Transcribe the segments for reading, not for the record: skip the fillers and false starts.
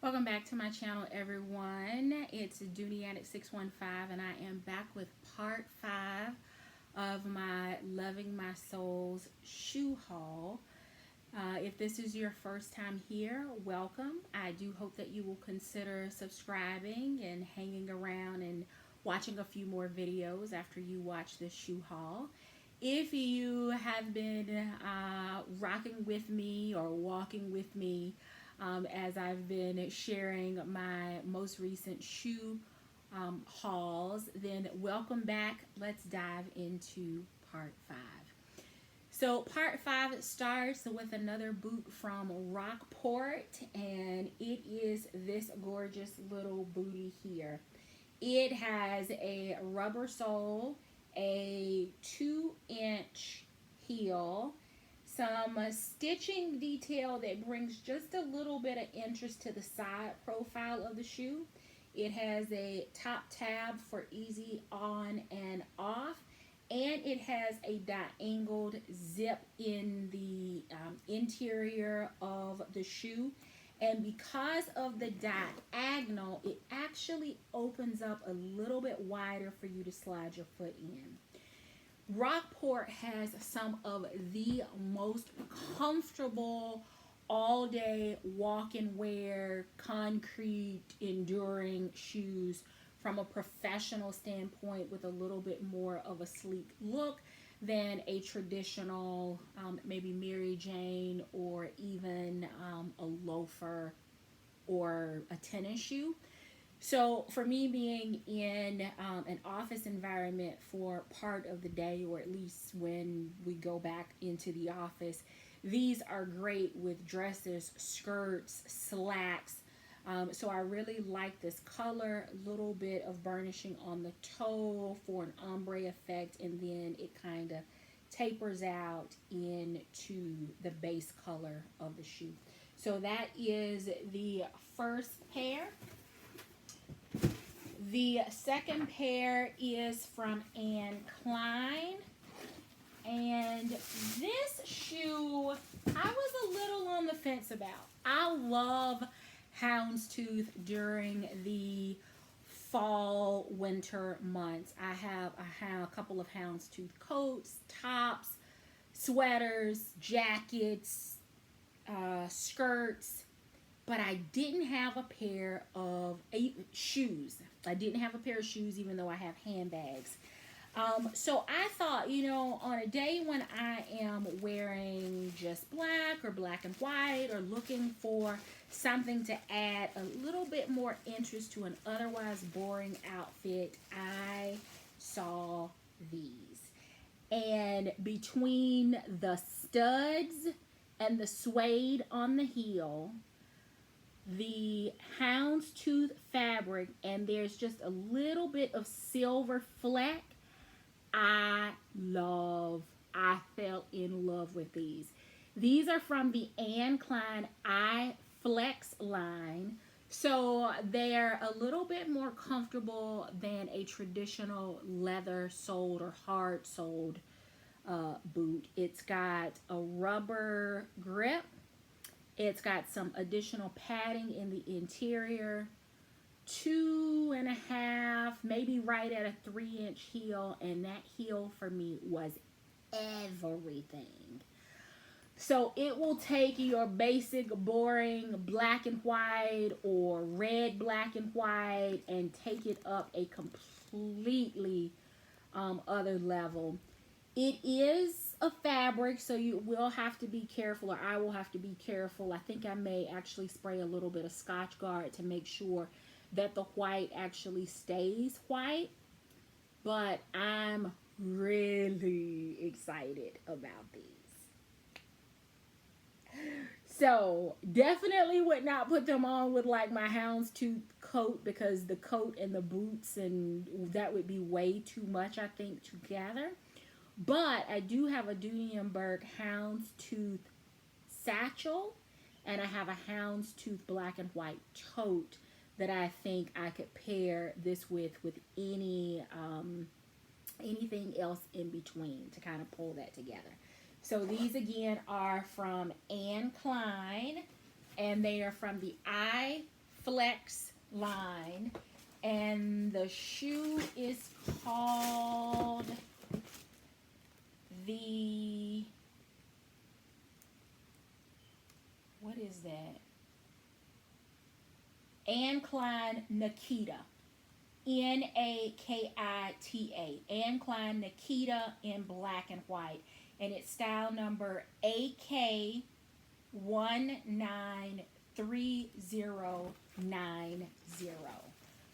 Welcome back to my channel, everyone. It's Addict 615, and I am back with part 5 of my Loving My Soul's shoe haul. If this is your first time here, welcome. I do hope that you will consider subscribing and hanging around and watching a few more videos after you watch this shoe haul. If you have been rocking with me or walking with me as I've been sharing my most recent shoe hauls, then welcome back. Let's dive into part 5. So part 5 starts with another boot from Rockport, and it is this gorgeous little booty here. It has a rubber sole, a 2-inch heel, some stitching detail that brings just a little bit of interest to the side profile of the shoe. It has a top tab for easy on and off, and it has a diangled zip in the interior of the shoe. And because of the diagonal, it actually opens up a little bit wider for you to slide your foot in. Rockport has some of the most comfortable all-day walk-and-wear, concrete, enduring shoes from a professional standpoint, with a little bit more of a sleek look than a traditional maybe Mary Jane or even a loafer or a tennis shoe. So for me, being in an office environment for part of the day, or at least when we go back into the office, these are great with dresses, skirts, slacks. So I really like this color, a little bit of burnishing on the toe for an ombre effect, and then it kind of tapers out into the base color of the shoe. So that is the first pair. The second pair is from Klein, and this shoe I was a little on the fence about. I love houndstooth during the fall winter months. I have a couple of houndstooth coats, tops, sweaters, jackets, skirts, but I didn't have a pair of shoes. I didn't have a pair of shoes, even though I have handbags. So I thought, on a day when I am wearing just black or black and white, or looking for something to add a little bit more interest to an otherwise boring outfit, I saw these. And between the studs and the suede on the heel, the houndstooth fabric, and there's just a little bit of silver fleck, I fell in love with these. These are from the Klein I Flex line. So they're a little bit more comfortable than a traditional leather soled or hard soled boot. It's got a rubber grip. It's got some additional padding in the interior, 2.5, maybe right at a 3-inch heel, and that heel for me was everything. So it will take your basic, boring black and white or red, black and white, and take it up a completely other level. It is a fabric, so you will have to be careful, or I will have to be careful. I think I may actually spray a little bit of Scotch Guard to make sure that the white actually stays white. But I'm really excited about these. So definitely would not put them on with like my houndstooth coat, because the coat and the boots, and that would be way too much, I think, together. But I do have a Dooney&Bourke houndstooth satchel, and I have a houndstooth black and white tote that I think I could pair this with anything else in between to kind of pull that together. So these again are from Klein, and they are from the I Flex line. And the shoe is called what is that? Klein Nikita. Nakita. Klein Nikita in black and white. And it's style number AK193090.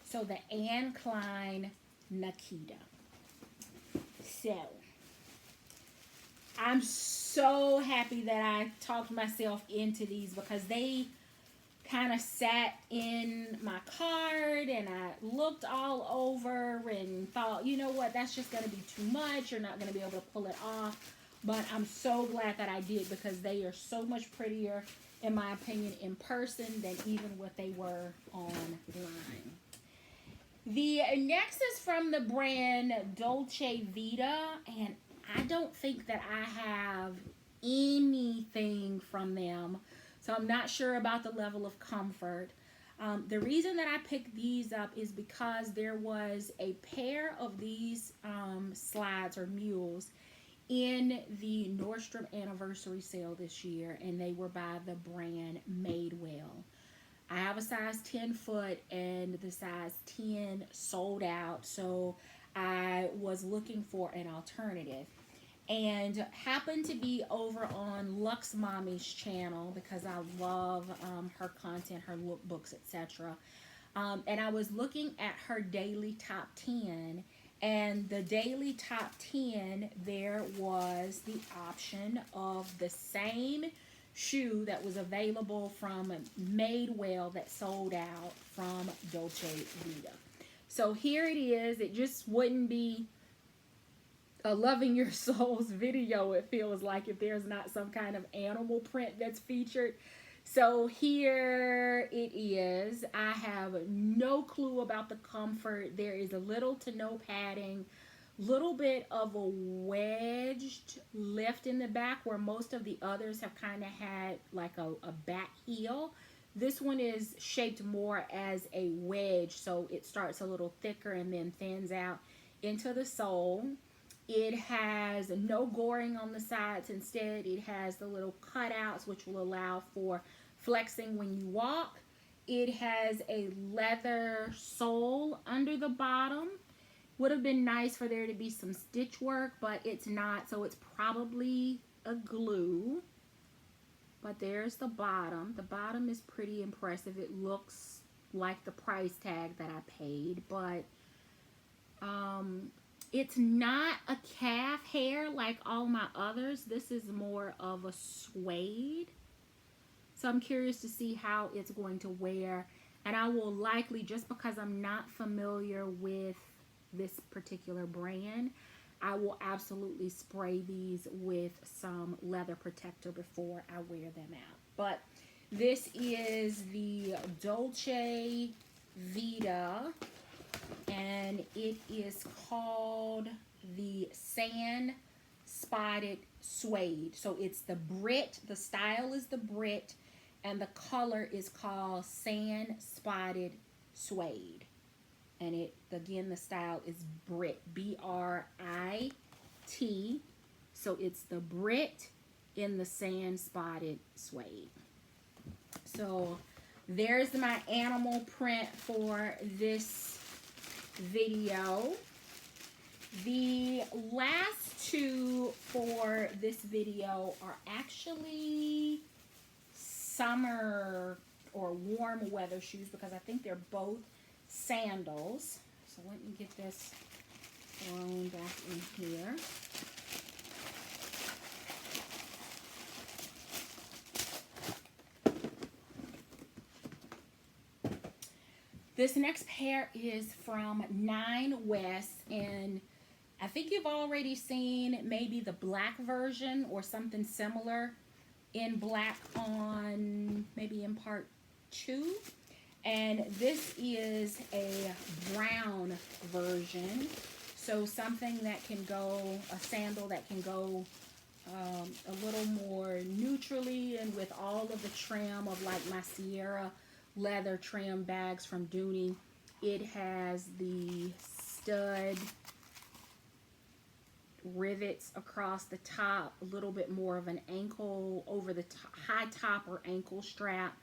So the Klein Nikita. So I'm so happy that I talked myself into these because they kind of sat in my cart and I looked all over and thought, you know what, that's just going to be too much. You're not going to be able to pull it off. But I'm so glad that I did because they are so much prettier, in my opinion, in person than even what they were online. The next is from the brand Dolce Vita, and I don't think that I have anything from them, so I'm not sure about the level of comfort. The reason that I picked these up is because there was a pair of these slides or mules in the Nordstrom anniversary sale this year, and they were by the brand Madewell. I have a size 10 foot and the size 10 sold out, so I was looking for an alternative and happened to be over on Lux Mommy's channel because I love her content, her lookbooks, etc. And I was looking at her daily top 10, and the daily top 10, there was the option of the same shoe that was available from Madewell that sold out from Dolce Vita. So here it is. It just wouldn't be a Loving Your Souls video, it feels like, if there's not some kind of animal print that's featured. So here it is. I have no clue about the comfort. There is a little to no padding, little bit of a wedged lift in the back where most of the others have kind of had like a back heel. This one is shaped more as a wedge, so it starts a little thicker and then thins out into the sole. It has no goring on the sides. Instead, it has the little cutouts which will allow for flexing when you walk. It has a leather sole under the bottom. Would have been nice for there to be some stitch work, but it's not, so it's probably a glue. But there's the bottom. The bottom is pretty impressive. It looks like the price tag that I paid, but it's not a calf hair like all my others. This is more of a suede. So I'm curious to see how it's going to wear. And I will likely, just because I'm not familiar with this particular brand, I will absolutely spray these with some leather protector before I wear them out. But this is the Dolce Vita, and it is called the Sand Spotted Suede. So it's the Brit, the style is the Brit, and the color is called Sand Spotted Suede. And it, again, the style is Brit, B-R-I-T. So it's the Brit in the Sand Spotted Suede. So there's my animal print for this video. The last two for this video are actually summer or warm weather shoes because I think they're both sandals. So let me get this thrown back in here. This next pair is from Nine West, and I think you've already seen maybe the black version or something similar in black on maybe in part 2. And this is a brown version, so something that can go, a sandal that can go a little more neutrally and with all of the trim of like my Sierra leather trim bags from Dooney. It has the stud rivets across the top, a little bit more of an ankle over the high top or ankle strap.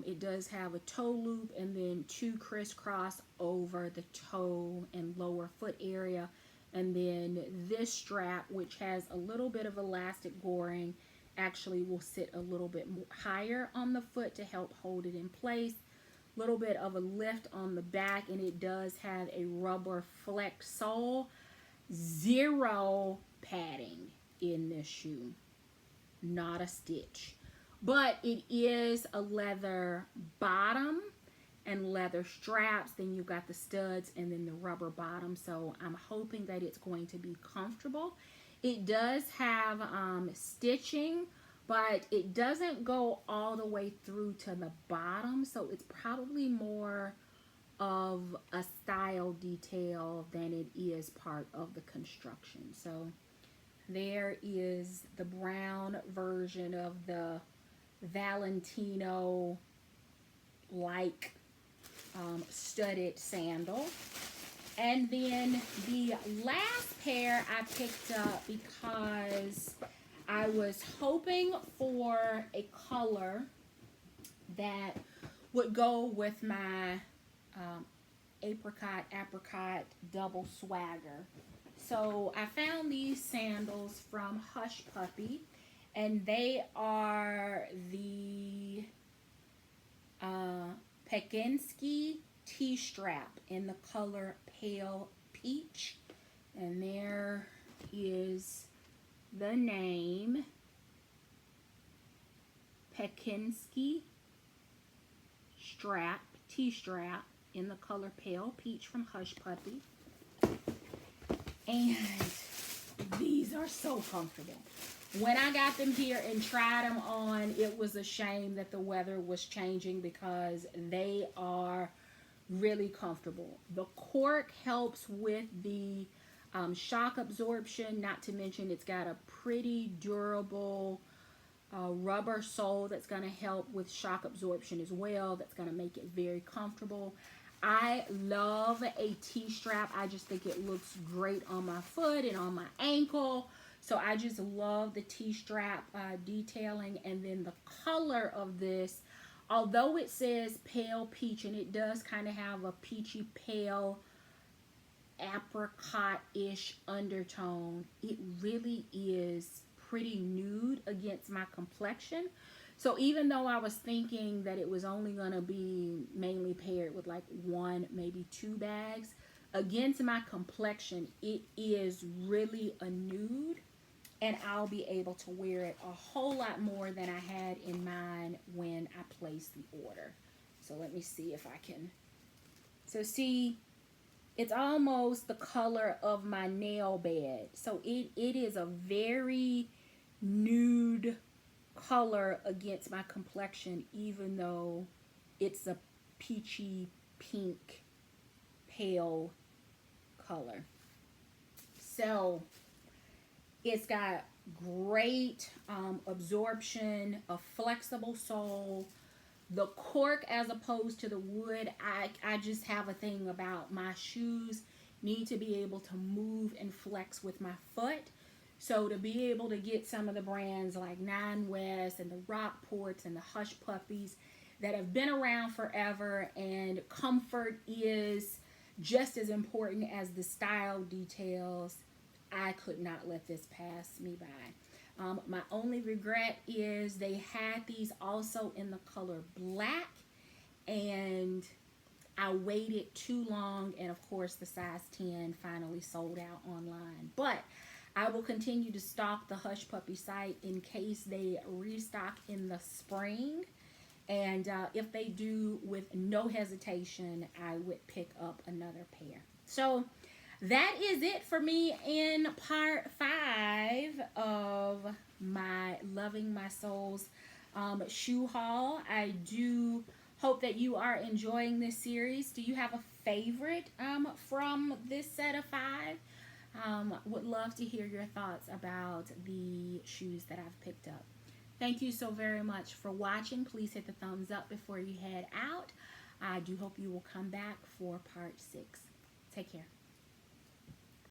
It does have a toe loop and then 2 crisscross over the toe and lower foot area. And then this strap, which has a little bit of elastic goring, actually will sit a little bit more higher on the foot to help hold it in place. A little bit of a lift on the back, and it does have a rubber flex sole. 0 padding in this shoe, not a stitch. But it is a leather bottom and leather straps. Then you've got the studs and then the rubber bottom. So I'm hoping that it's going to be comfortable. It does have stitching, but it doesn't go all the way through to the bottom. So it's probably more of a style detail than it is part of the construction. So there is the brown version of the Valentino like studded sandal. And then the last pair I picked up because I was hoping for a color that would go with my apricot double swagger. So I found these sandals from Hush Puppy, and they are the Pekinski T-strap in the color pale peach. And there is the name, Pekinski strap, T-strap in the color pale peach from Hush Puppy. And these are so comfortable. When I got them here and tried them on, it was a shame that the weather was changing because they are really comfortable. The cork helps with the shock absorption, not to mention it's got a pretty durable rubber sole that's going to help with shock absorption as well. That's going to make it very comfortable. I love a T-strap. I just think it looks great on my foot and on my ankle. So I just love the T-strap detailing. And then the color of this, although it says pale peach, and it does kind of have a peachy pale apricot-ish undertone, it really is pretty nude against my complexion. So even though I was thinking that it was only going to be mainly paired with like 1, maybe 2 bags, against my complexion, it is really a nude, and I'll be able to wear it a whole lot more than I had in mind when I placed the order. So let me see if I can. So see, it's almost the color of my nail bed. So it is a very nude color against my complexion, even though it's a peachy pink pale color. So it's got great absorption, a flexible sole. The cork, as opposed to the wood, I just have a thing about my shoes need to be able to move and flex with my foot. So to be able to get some of the brands like Nine West and the Rockports and the Hush Puppies that have been around forever, and comfort is just as important as the style details, I could not let this pass me by. My only regret is they had these also in the color black, and I waited too long, and of course the size 10 finally sold out online. But I will continue to stock the Hush Puppy site in case they restock in the spring. And if they do, with no hesitation, I would pick up another pair. So that is it for me in part 5 of my Loving My Soul's shoe haul. I do hope that you are enjoying this series. Do you have a favorite from this set of 5? Would love to hear your thoughts about the shoes that I've picked up. Thank you so very much for watching. Please hit the thumbs up before you head out. I do hope you will come back for part 6. Take care.